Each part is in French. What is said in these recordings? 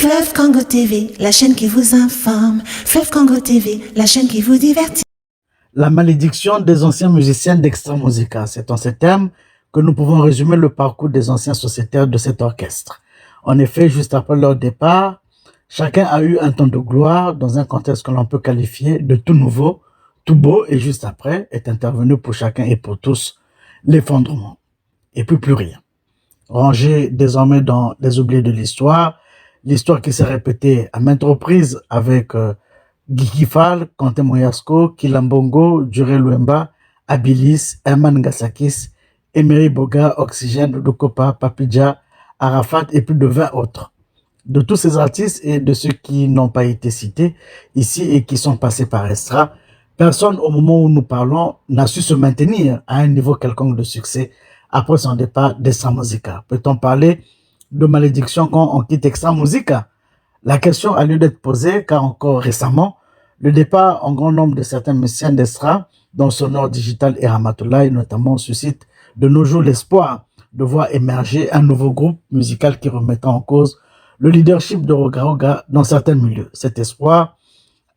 Fleuve Congo TV, la chaîne qui vous informe. Fleuve Congo TV, la chaîne qui vous divertit. La malédiction des anciens musiciens d'Extra Musica. C'est en ces termes que nous pouvons résumer le parcours des anciens sociétaires de cet orchestre. En effet, juste après leur départ, chacun a eu un temps de gloire dans un contexte que l'on peut qualifier de tout nouveau, tout beau, et juste après est intervenu pour chacun et pour tous l'effondrement. Et puis plus rien. Rangé désormais dans les oubliés de l'histoire qui s'est répétée à maintes reprises avec Guy Fall, Quentin Moyasko, Kilambongo, Djuré Luemba, Abilis, Herman Gassakis, Emery Boga, Oxygène, Dokopa, Papidja, Arafat et plus de 20 autres. De tous ces artistes et de ceux qui n'ont pas été cités ici et qui sont passés par Extra, personne au moment où nous parlons n'a su se maintenir à un niveau quelconque de succès après son départ d'Extra Musica. Peut-on parler de malédiction quand on quitte Extra Musica? La question a lieu d'être posée car encore récemment, le départ en grand nombre de certains musiciens d'Extra, dont Sonore Digital et Ramatoulaye notamment, suscite de nos jours l'espoir de voir émerger un nouveau groupe musical qui remettra en cause le leadership de Roga Roga dans certains milieux. Cet espoir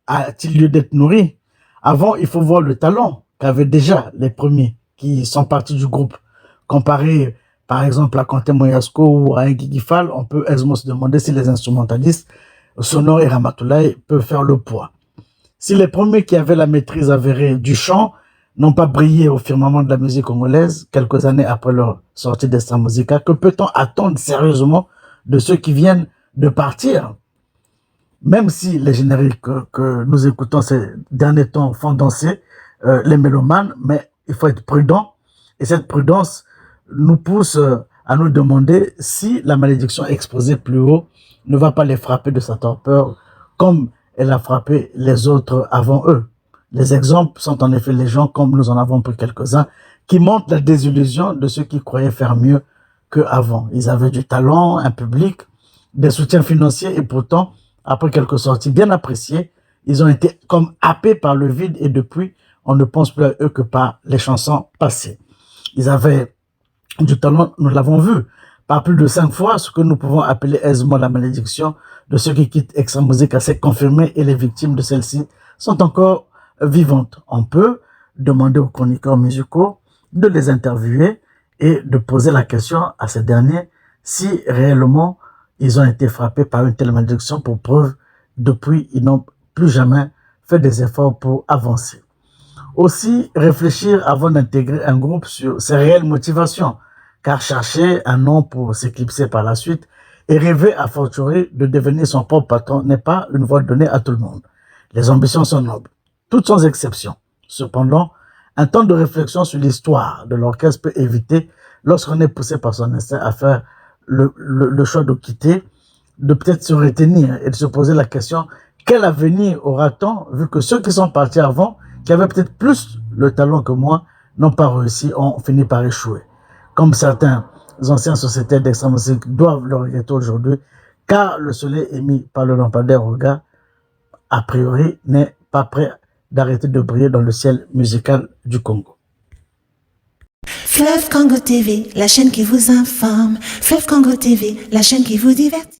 a-t-il lieu d'être nourri? Avant, il faut voir le talent qu'avaient déjà les premiers qui sont partis du groupe. Comparé par exemple à Quentin Moyasko ou à un Guy Fall, on peut aisément se demander si les instrumentalistes Sonore et Ramatoulaye peuvent faire le poids. Si les premiers qui avaient la maîtrise avérée du chant n'ont pas brillé au firmament de la musique congolaise quelques années après leur sortie d'Extra Musica, que peut-on attendre sérieusement de ceux qui viennent de partir? Même si les génériques que nous écoutons ces derniers temps font danser les mélomanes, mais il faut être prudent. Et cette prudence nous pousse à nous demander si la malédiction exposée plus haut ne va pas les frapper de sa torpeur comme elle a frappé les autres avant eux. Les exemples sont en effet les gens, comme nous en avons pris quelques-uns, qui montrent la désillusion de ceux qui croyaient faire mieux qu'avant. Ils avaient du talent, un public, des soutiens financiers et pourtant, après quelques sorties bien appréciées, ils ont été comme happés par le vide et depuis, on ne pense plus à eux que par les chansons passées. Ils avaient du talent, nous l'avons vu, par plus de 5 fois, ce que nous pouvons appeler aisément la malédiction de ceux qui quittent Extra Musica s'est confirmée et les victimes de celle-ci sont encore vivantes. On peut demander aux chroniqueurs musicaux de les interviewer et de poser la question à ces derniers si réellement ils ont été frappés par une telle malédiction. Pour preuve, depuis, ils n'ont plus jamais fait des efforts pour avancer. Aussi, réfléchir avant d'intégrer un groupe sur ses réelles motivations, car chercher un nom pour s'éclipser par la suite et rêver à fortiori de devenir son propre patron n'est pas une voie donnée à tout le monde. Les ambitions sont nobles, toutes sans exception. Cependant, un temps de réflexion sur l'histoire de l'orchestre peut éviter, lorsqu'on est poussé par son instinct à faire le choix de quitter, de peut-être se retenir et de se poser la question, quel avenir aura-t-on vu que ceux qui sont partis avant, qui avaient peut-être plus le talent que moi, n'ont pas réussi, ont fini par échouer. Comme certains anciens sociétaires d'Extra Musica doivent le regretter aujourd'hui, car le soleil émis par le lampadaire Roga, a priori, n'est pas prêt d'arrêter de briller dans le ciel musical du Congo. Fleuve Congo TV, la chaîne qui vous informe. Fleuve Congo TV, la chaîne qui vous divertit.